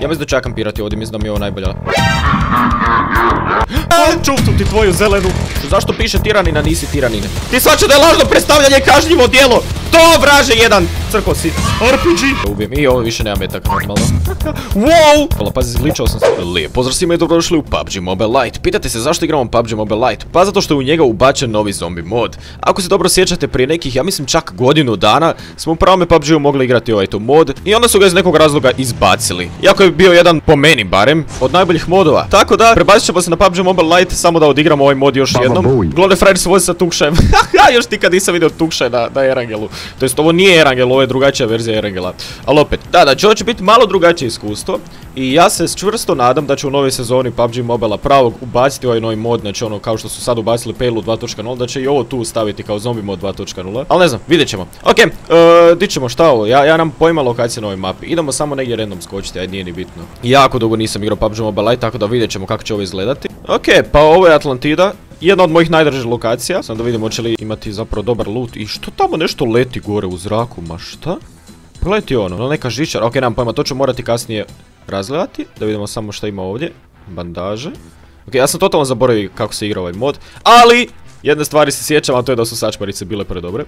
Ja mislim da ću ja kampirati ovdje, mislim da mi je ovo najbolja. Čuftu ti tvoju zelenu. Zašto piše tiranina, nisi tiranine? Ti svača da je lažno predstavljanje kažnjivo djelo. To vraže jedan. Crko si. RPG. Ubijem. I ovo više nema metaka normalno. Wow. Hvala, pazi, zgličao sam se. Lijep pozdrav svima i dobrodošli u PUBG Mobile Lite. Pitate se zašto igramo PUBG Mobile Lite? Pa zato što je u njega ubačen novi zombi mod. Ako se dobro sjećate, prije nekih, ja mislim čak godinu dana, smo u pravome PUBG-u mogli igrati ovaj to mod. I onda su ga iz nekog razloga izbacili. Iako je bio jedan, po meni barem, od najboljih modova. Tako da, prebacit ćemo se na PUBG Mobile Lite samo da odigramo ovaj mod još jednom. Glode frajer se vozi sa tukšajem. Još nikad nisam vidio tukšaj na Erangelu. To jest, ovo nije Erangel, ovo je drugačija verzija Erangela. Ali opet, da, ovo će biti malo drugačije iskustvo. I ja se čvrsto nadam da će u novoj sezoni PUBG Mobile pravog ubaciti ovaj novi mod, znači ono kao što su sad ubacili Payload 2.0, da će i ovo tu staviti kao zombie mod 2.0. Ali ne znam, vidjet ćemo. Ok, di ćemo, šta ovo? Ja nam pojma lokacije na ovoj mapi. Idemo samo negdje random skočiti, ajde nije ni bitno. Jako dugo nisam igrao PUBG Mobile Lite, tako da vidjet ćemo kako će ovo izgledati. Ok, pa ovo je Atlantida. Jedna od mojih najdražih lokacija. Sam da vidimo hoće li imati zapravo dobar loot. I što tamo nešto leti gore u zraku, ma šta? Pogledajte ono, neka žičara. Ok, nemam pojma, to ću morati kasnije razgledati. Da vidimo samo šta ima ovdje. Bandaže. Ok, ja sam totalno zaboravio kako se igra ovaj mod. Ali, jedne stvari se sjećam, a to je da su sačmarice bile predobre.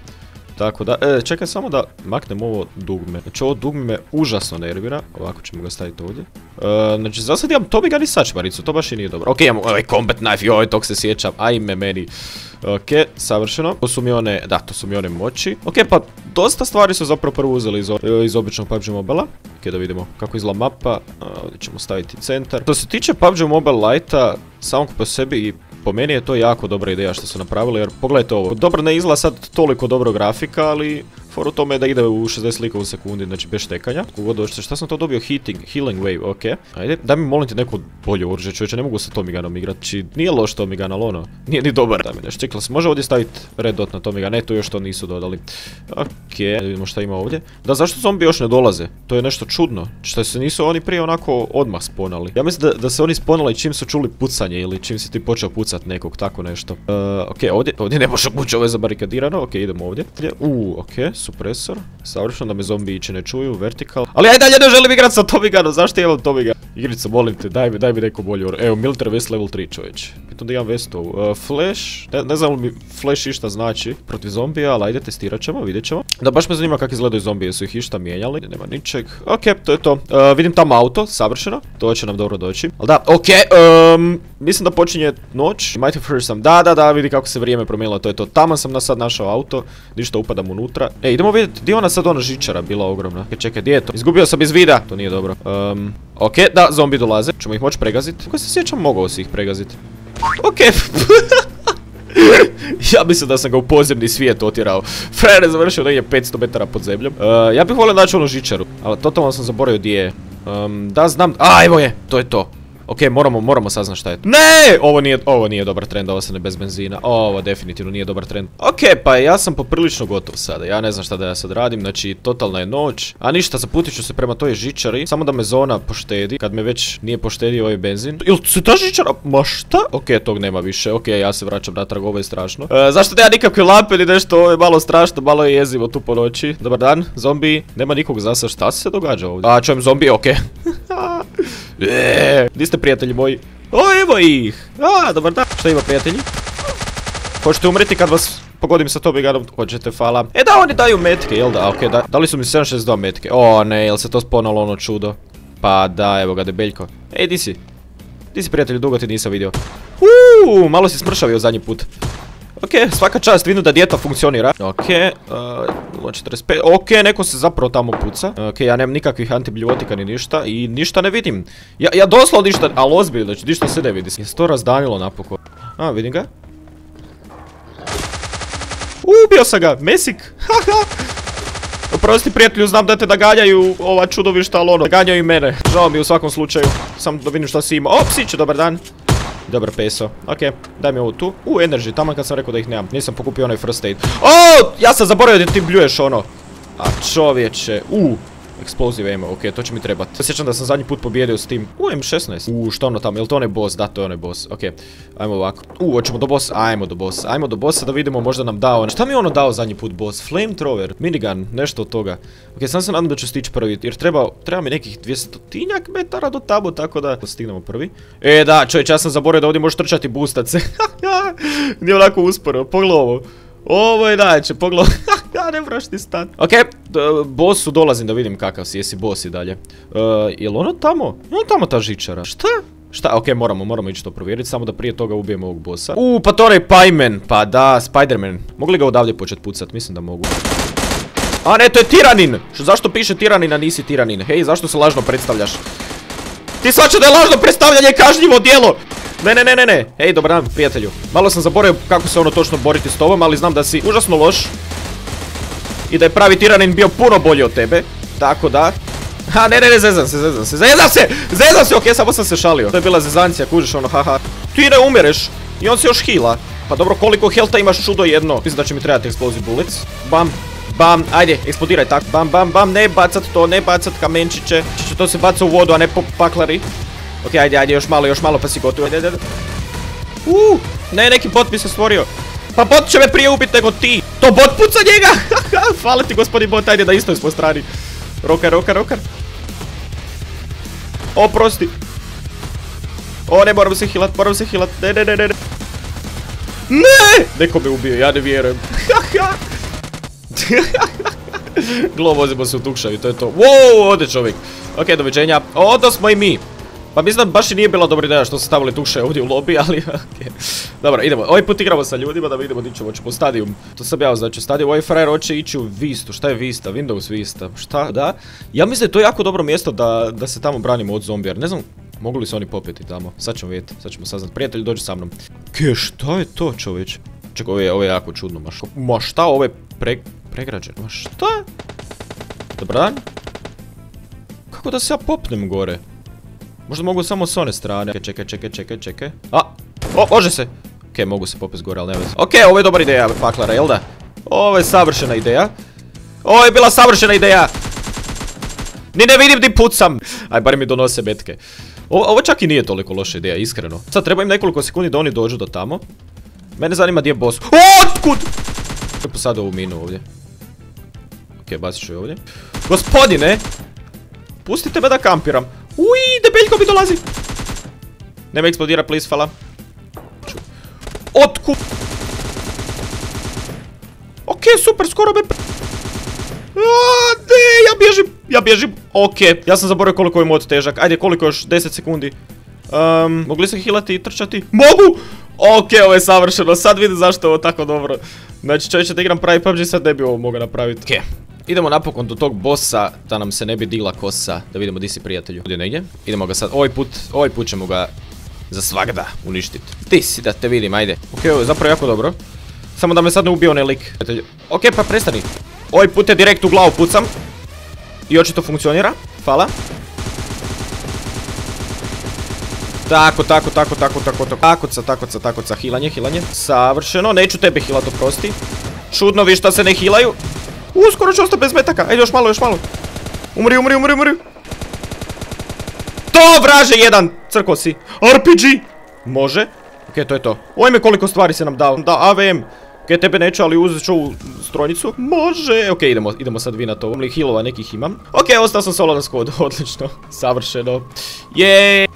Tako da, čekaj samo da maknem ovo dugme. Znači ovo dugme me užasno nervira. Ovako ćemo ga staviti ovdje. Znači za sad imam Tommy Gun i sačmaricu, to baš i nije dobro. Ok, imam ovaj combat knife, joj, tog se sjećam, ajme meni. Ok, savršeno. To su mi one, da, to su mi one moći. Ok, pa dosta stvari su zapravo prvo uzeli iz običnog PUBG Mobile-a. Ok, da vidimo kako izgleda mapa. Ovdje ćemo staviti centar. Što se tiče PUBG Mobile Lite-a, samo po sebi i po meni je to jako dobra ideja što su napravili, jer pogledajte ovo. Dobro ne izgleda sad toliko dobro grafika, ali for u tome je da ide u 60 slika u sekundi, znači bez štekanja. Šta sam to dobio? Healing wave, ok. Ajde, daj mi molim ti neko bolje oružje, čovječe, ne mogu sa Tommy Gunom igrati. Znači, nije loš Tommy Gun, ali ono, nije ni dobar. Daj mi nešto, čekala se, može ovdje staviti red dot na Tommy Gun, ne, tu još to nisu dodali. Ok, da vidimo šta ima ovdje. Da, zašto zombi još ne dolaze? To je nešto čudno. Što se nisu oni prije onako odmah sponali. Ja mislim da se oni sponali čim su čuli pucanje ili čim si ti počeo pucat nekog, tako nešto. Ok, ovdje ne može ući, ovo je zabarikadirano, ok, idemo ovdje. Ok, supresor, savršeno da me zombijići ne čuju, vertikal. Ali aj dalje ne želim igrat sa Tommy Gunom, zašto imam Tommy Gun? Igrica, molim te, daj mi neko bolje oružje. Evo, military vest level 3, čovječ. Pitam da imam vestu ovu. Flash, ne znam li mi flash išta znači protiv zombija, ali ajde testirat ćemo, vidjet ćemo. Da, baš me zanima kako izgledaju zombije, su ih išta mijenjali, nema ničeg. Ok, to je to. Vidim tamo auto, savršeno, to će nam dobro doći. Ali da, ok, mislim da počinje noć. Might have heard some. Da, vidi kako se vrijeme promijenilo, to je to. Tamo sam sad našao auto, ništa upadam unutra. Idemo vidjeti, gdje je ona sad, ona žičara bila ogromna. Čekaj, gdje je to? Izgubio sam iz vida, to nije dobro. Ok, da, zombi dolaze, ćemo ih moći pregaziti. Kako se sjećam, mogao si ih pregaziti. Ok. Ja mislim da sam ga u podzemni svijet otjerao. Frajer je završio negdje 500 metara pod zemljom. Ja bih volio naći onu žičaru, ali totalno sam zaboravio gdje je. Da, znam. Evo je, to je to. Ok, moramo saznat šta je to. Ne! Ovo nije dobar trend, ovo se ne bez benzina. Ovo definitivno nije dobar trend. Ok, pa ja sam poprilično gotov sada. Ja ne znam šta da ja sad radim, znači totalna je noć. A ništa, zaputit ću se prema toj žičari. Samo da me zona poštedi, kad me već nije poštedio ovaj benzin. Ili se ta žičara? Ma šta? Ok, tog nema više. Ok, ja se vraćam natrag, ovo je strašno. Zašto nema nikakve lampe ili nešto? Ovo je malo strašno, malo je jezivo tu po noći. Dobar dan, zombi. Nema nikog za sad. Šta se događa ovdje? Čujem zombi, ok. Gdje ste prijatelji moji? Evo ih! Dobar dan. Šta ima prijatelji? Hoćete umreti kad vas pogodim sa Tommy Gunom? Hoćete, hvala. Da, oni daju metke, jel da? Ok, dali su mi 762 metke. Ne, jel se to sponalo ono čudo? Pa da, evo ga, debeljko. Di si? Di si prijatelju, dugo ti nisam vidio. Malo si smršavio zadnji put. Ok, svaka čast, vidim da dijeta funkcionira. Ok, 0.45. Ok, neko se zapravo tamo puca. Ok, ja nemam nikakvih antibiotika ni ništa. I ništa ne vidim. Ja doslovno ništa, ali ozbiljno, znači ništa se ne vidi. Je se to razdanilo napokon. Vidim ga. Ubio sam ga, Mesik. Oprosti prijatelju, znam da te naganjaju ova čudovišta, ali ono, naganjaju i mene. Žao mi u svakom slučaju. Samo da vidim šta si ima. Psiće, dobar dan. Dobar peso. Ok, daj mi ovo tu. Energy, tamo kad sam rekao da ih nemam. Nisam pokupio onaj first aid. Ja sam zaboravio da ti bljuješ ono. A čovječe. Explosive ammo, okej, to će mi trebat. Sjećam da sam zadnji put pobjedio s tim. M16. Što ono tamo, jel to onaj boss? Da, to je onaj boss, okej. Ajmo ovako. Hoćemo do bossa, ajmo do bossa. Ajmo do bossa da vidimo, možda nam dao ono. Šta mi je ono dao zadnji put boss? Flamethrower, minigun, nešto od toga. Okej, sam se nadam da ću stići prvi, jer treba mi nekih 200-tinjak metara do tamo, tako da stignemo prvi. Da, čovječ, ja sam zaboravio da ovdje možeš trčati i boostat se. Nije onako usporo, pogledaj ovo. Ovo je dajeće, pogledaj. Ja ne moraš ti stat. Okej, bossu dolazim da vidim kakav si, jesi boss i dalje. Jel ono tamo? Ono tamo ta žičara? Šta? Okej, moramo ići to provjeriti, samo da prije toga ubijemo ovog bossa. Pa to je Payman, pa da, Spider-Man. Mogu li ga odavdje početi pucat? Mislim da mogu. A ne, to je tiranin! Zašto piše tiranin, a nisi tiranin? Hej, zašto se lažno predstavljaš? Ti svača da je lažno predstavljanje kažnjivo djelo! Ne. Hej, dobar dan, prijatelju. Malo sam zaboravio kako se ono točno boriti s tobom, ali znam da si užasno loš. I da je pravi tiranin bio puno bolji od tebe. Tako da... Ne, zezam se, okej, samo sam se šalio. To je bila zezancija, kužiš ono, haha. Ti ne umireš i on se još heala. Pa dobro, koliko healtha imaš, čudo jedno. Mislim da će mi trebati explosive bullets. Bam, ajde, eksplodiraj tak. Bam, ne bacat to, ne bacat kamenčiće. To se baca u vodu, a ne po paklari. Okej, ajde, još malo pa si gotov. Ne, neki bot mi se stvorio. Pa bot će me prije ubiti nego ti. To bot puca njega. Hvala ti gospodin bot, ajde da isto smo strani. Rokar. Prosti. Ne, moram se healat. Ne. Neko me ubio, ja ne vjerujem. Glo, vozimo se u tukšavi, to je to. Wow, ode čovjek. Okej, doviđenja. Odo smo i mi. Pa mislim da baš i nije bila dobra ideja što su stavili tukše ovdje u lobby, ali okej. Dobro, idemo. Ovaj put igramo sa ljudima da vidimo di ćemo. Hoćemo u stadium. To sam ja znači stadium. Ovaj frajer hoće ići u Vistu. Šta je Vista? Windows Vista. Šta? Da? Ja mislim da je to jako dobro mjesto da se tamo branimo od zombija. Ne znam, mogu li se oni popeti tamo. Sad ćemo vidjeti. Sad ćemo saznat. Prijatelj, dođi sa mnom. Šta je to, čovječ? Čekaj, ovo je jako čudno. Ma šta, ovo je pregrađeno. Ma šta? Dobar dan. Kako da se ja popnem gore? Možda mogu samo s one strane. Čekaj. Može se. Okej, mogu se popest gore, ali ne veze. Okej, ovo je dobra ideja, paklara, jel da? Ovo je savršena ideja. Ovo je bila savršena ideja. Ni ne vidim di pucam. Aj, bar mi donose metke. Ovo čak i nije toliko loša ideja, iskreno. Sad treba im nekoliko sekundi da oni dođu do tamo. Mene zanima gdje je boss. Otkud? Posada ovu minu ovdje. Okej, bacit ću je ovdje. Gospodine! Pustite me da kampiram. Debeljko mi dolazi. Nema eksplodira, please, hvala. Otkud? Okej, super, skoro me... Ne, ja bježim. Okej, ja sam zaboravio koliko je mod težak. Ajde, koliko još? 10 sekundi. Mogu li se healati i trčati? Mogu! Okej, ovo je savršeno. Sad vidim zašto je ovo tako dobro. Znači, čovječe, da igram pravi PUBG, sad ne bi ovo mogao napraviti. Okej. Idemo napokon do tog bossa, da nam se ne bi digla kosa, da vidimo di si prijatelju. Ovdje negdje. Idemo ga sad, ovaj put ćemo ga za svagda uništiti. Ti si da te vidim, ajde. Okej, ovo je zapravo jako dobro. Samo da me sad ne ubije onaj lik. Okej, pa prestani. Ovaj put je direkt u glavu pucam. I očito funkcionira. Hvala. Tako. Takoca, hilanje. Savršeno, neću tebe hilat, oprosti. Čudno vi šta se ne hilaju. Skoro ću ostati bez metaka. Ajde, još malo. Umri. To, vraže jedan. Crko si. RPG. Može. Okej, to je to. Ojme koliko stvari se nam dao. Da, AVM. Okej, tebe neću, ali uzet ću ovu strojnicu. Može. Okej, idemo sad vi na to. Li healova nekih imam. Okej, ostao sam solo na squadu. Odlično. Savršeno. Jeee.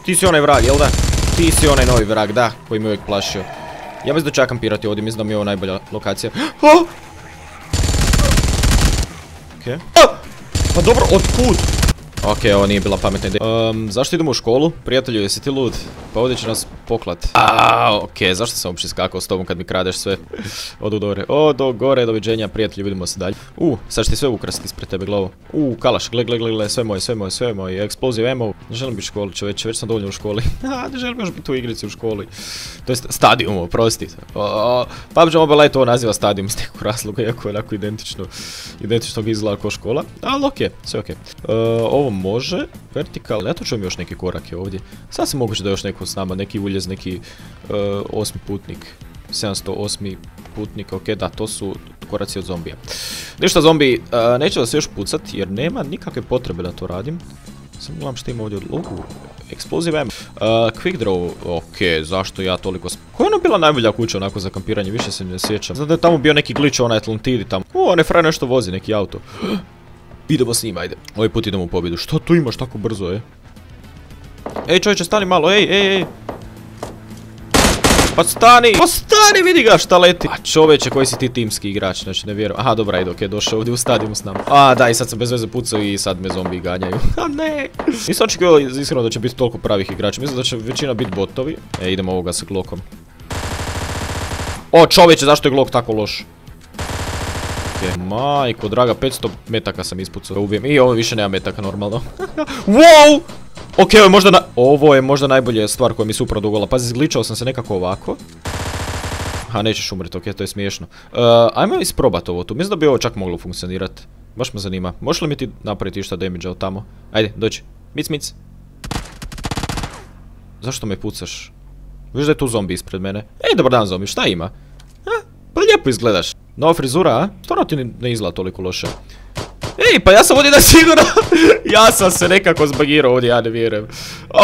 Ti si onaj vrag, jel da? Ti si onaj novi vrag, da. Koji me uvijek plašio. Ja mislim da ću ja kampirati ovdje, mislim da mi je ovo najbolja lokacija. Okej. Pa dobro, otkud? Okej, ovo nije bila pametna ideja. Zašto idemo u školu? Prijatelju, jesi ti lud? Pa ovdje će nas poklat. Okej, zašto sam uopće skakao s tobom kad mi kradeš sve? Odo gore, doviđenja, prijatelju, vidimo se dalje. Sad ću ti sve ukrasti ispred tebe glavu. Kalaš, gle, sve moje, explosive ammo. Ne želim biti u školi, čovječe, već sam dovoljno u školi. Ne želim još biti u igrici u školi. To je stadium, oprosti. PUBG Mobile Lite ovo naziva stadium iz nekog razloga, iako je onako identično ga izgleda kao škola. Ali okej, sve okej. Ovo može, vertikal, ja to čujem još neke korake ovdje. Sad se moguće da još neko s nama, neki uljez, neki 8. putnik, 708. putnik, ok, da, to su koraci od zombija. Ništa zombi, neću da se još pucat jer nema nikakve potrebe da to radim. Samo gledam što ima ovdje od Explosive ammo. Quick draw, ok, zašto ja toliko... Koja je ono bila najbolja kuća onako za kampiranje, više se ne sjećam. Znam da je tamo bio neki glitch, onaj Atlantidi tamo. Onaj frajer nešto vozi, neki auto. Idemo s njima, ajde. Ovaj put idemo u pobjedu. Što tu imaš tako brzo, Ej čovječe, stani malo, ej. Pa stani, vidi ga šta leti. A čovječe, koji si ti timski igrač, znači ne vjerujem. Aha, dobra, ajde, okej, došao ovdje u stadionu s nama. A, da, i sad sam bez veze pucao i sad me zombi ganjaju. A ne. Nisam očekivao iskreno da će biti toliko pravih igrača. Mislim da će većina biti botovi. Idemo ovoga sa Glockom. O, čovječe, zašto je Glock tako loš? Majko, draga, 500 metaka sam ispucao da ubijem. I ovo više nema metaka, normalno. Wow! Ok, ovo je možda najbolja stvar koja mi se upravo dogodila. Pazi, zgličao sam se nekako ovako. Aha, nećeš umreti, ok, to je smiješno. Ajmo isprobat ovo tu, mislim da bi ovo čak moglo funkcionirati. Baš me zanima. Možeš li mi ti napraviti išta damage od tamo? Ajde, dođi. Mic. Zašto me pucaš? Viš da je tu zombi ispred mene. Ej, dobar dan zombi, šta ima? Pa lijepo izgledaš. Nova frizura, a? Stvarno ti ne izgleda toliko loše. Ej, pa ja sam ovdje da sigurno. Ja sam se nekako zbagirao ovdje, ja ne vjerujem.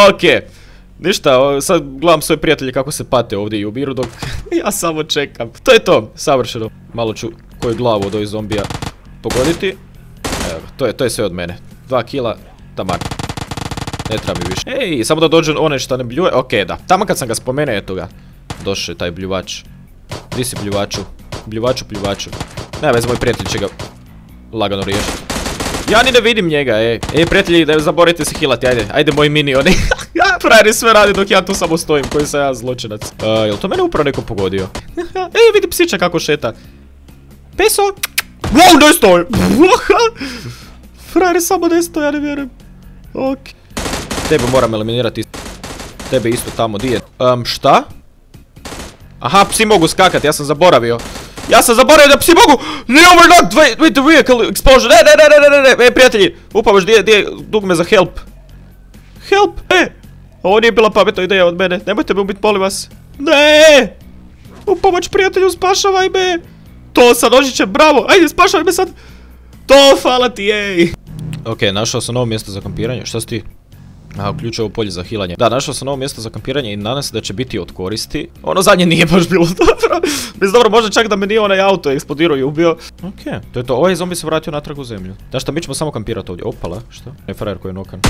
Okej. Ništa, sad gledam svoje prijatelje kako se pate ovdje i ubiru dok ja samo čekam. To je to, savršeno. Malo ću koju glavu od ovih zombija pogoditi. Evo, to je sve od mene. 2 kila, taman. Ne treba mi više. Ej, samo da dođe onaj šta ne bljuje. Okej, da. Tamo kad sam ga spomenuo, eto ga. Došao je taj bljuvač. Gdje si bljuvaču? Bljuvaču. Ne, već moj prijatelj će ga lagano riješiti. Ja ni ne vidim njega, ej. Ej, prijatelji, da zaboravite se hilati, ajde moji minioni. Frajeri sve radi dok ja tu samo stojim, koji sam ja zločinac. Jel to mene upravo neko pogodio? Ej, vidi psića kako šeta. Peso! Wow, ne stoji! Frajeri samo ne stoji, ja ne vjerujem. Ok. Tebe moram eliminirati. Tebe isto tamo, di je? Šta? Aha, psi mogu skakati, ja sam zaboravio. Da psi mogu! Ne, oh my god, wait, the vehicle explosion, ne, prijatelji, upavaš, gdje je dugme za help? Help, ovo nije bila pametna ideja od mene, nemojte me ubiti, molim vas. Ne! U pomoć prijatelju, spašavaj me! To sa nožićem, bravo, ajde, spašavaj me sad! To, hvala ti, ej! Ok, našao sam novo mjesto za kampiranje, šta si ti? Aha, uključio ovo polje za hilanje. Da, našao sam novo mjesto za kampiranje i nadam se da će biti od koristi. Ono zadnje nije baš bilo dobro. Mislim, dobro, možda čak da me nije onaj auto eksplodirao i ubio. Ok, to je to. Ovaj zombi se vratio natrag u zemlju. Znaš šta, mi ćemo samo kampirati ovdje. Opala, što? Ne, frajer koji je nokan.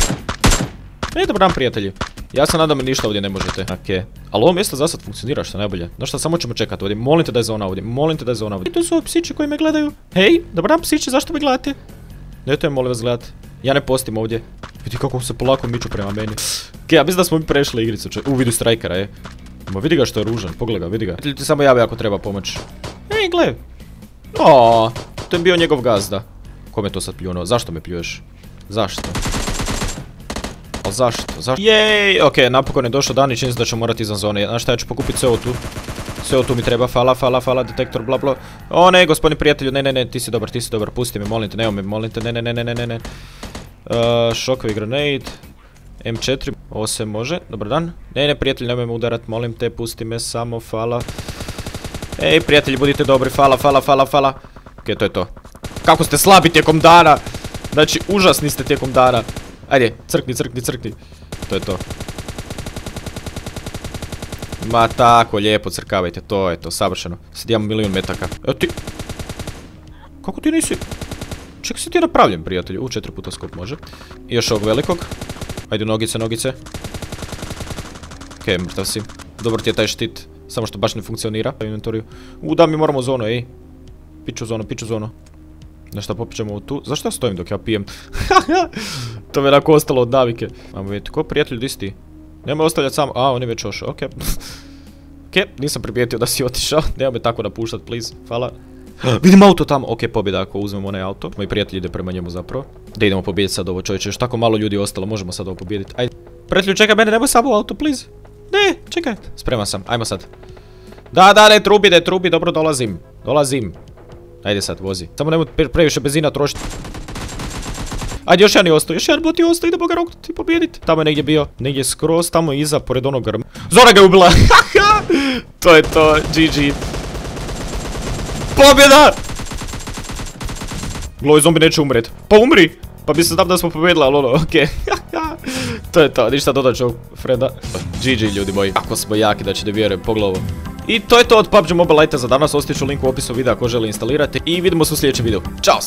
Dobar dan, prijatelji. Ja se nadam da ništa ovdje ne možete. Ok. Ali ovo mjesto za sad funkcionira, što najbolje. Znaš šta, samo ćemo čekati ovdje. Molim te da je zona ovdje. I tu su ovi psići koji me gledaju. Hej, dobar dan, psići, zašto me gledate? Nemojte me, molim vas, gledati. Ja ne postim ovdje. Vidi kako se polako miču prema meni. Ja mislim da smo mi prešli igricu. Vidi strajkera, Ma vidi ga što je ružan, pogledaj ga, vidi ga. Ti samo javi ako treba pomoć. Ej, gle. O, to je bio njegov gazda. Kome to sad pljunuo? Zašto me pljuješ? Zašto? Ali zašto? Jej, okej, napokon je došao dan i čini se da ću morati izvan zone. Znaš šta, ja ću pokupiti sve ovo tu. Sve ovo tu mi treba, fala, detektor, bla bla. O ne, gospodin prijatelju, ne, ti si dobar, pusti me, molim te, nemoj me, molim te, ne. Šokovi grenade. M4, ovo se može, dobar dan. Ne, prijatelj, nemoj me udarat, molim te, pusti me samo, fala. Ej, prijatelji, budite dobri, fala. Ok, to je to. Kako ste slabi tijekom dana. Znači, užasni ste tijekom dana. Ajde, crkni. To je to. Ma tako, lijepo crkavajte, to je to, savršeno. Sad imamo 1.000.000 metaka. Evo ti... Kako ti nisi... Čekaj, si ti napravljen, prijatelju. 4 puta skop može. I još ovog velikog. Ajde, nogice. Okej, mrtav si. Dobar ti je taj štit. Samo što baš ne funkcionira. Inventoriju. Da, mi moramo zonu, ej. Piću zonu. Znaš šta, popićemo ovo tu. Zašto ja stojim dok ja pijem? To me onako ostalo od navike. Ajmo vidjeti, ko prijatelj, di si ti? Nemoj ostavljati samo. A, on je već ošao, okej. Okej, nisam primijetio da si otišao. Nemoj me tako napuštat, please. Hvala. Vidim auto tamo, ok, pobjeda ako uzmemo onaj auto. Moj prijatelj ide prema njemu zapravo. Da idemo pobijediti sad ovo, čovječe, još tako malo ljudi ostalo, možemo sad ovo pobijediti. Ajde, prijatelju, čekaj mene, nemoj samo u auto, please. Ne, čekaj, spreman sam, ajmo sad. Da, ne trubi, dobro, dolazim. Ajde sad, vozi. Samo nemoj previše benzina trošiti. Ajde, još jedan je ostao, bot je ostao, idemo ga roknuti i pobijediti. Tamo je negdje bio, negdje skroz, tamo iza, pored onog grma. Zora ga je ubila, to je to, GG. Pobjeda! Glovi zombi neće umret. Pa umri! Pa bi se znam da smo pobjedili, ali ono, okej. To je to, ništa dodat ću Freda. GG ljudi moji, kako smo jaki da ćete vjerujem po glavu. I to je to od PUBG Mobile Lite za danas, ostavit ću link u opisu videa ako želi instalirati i vidimo se u sljedećem videu. Ćao!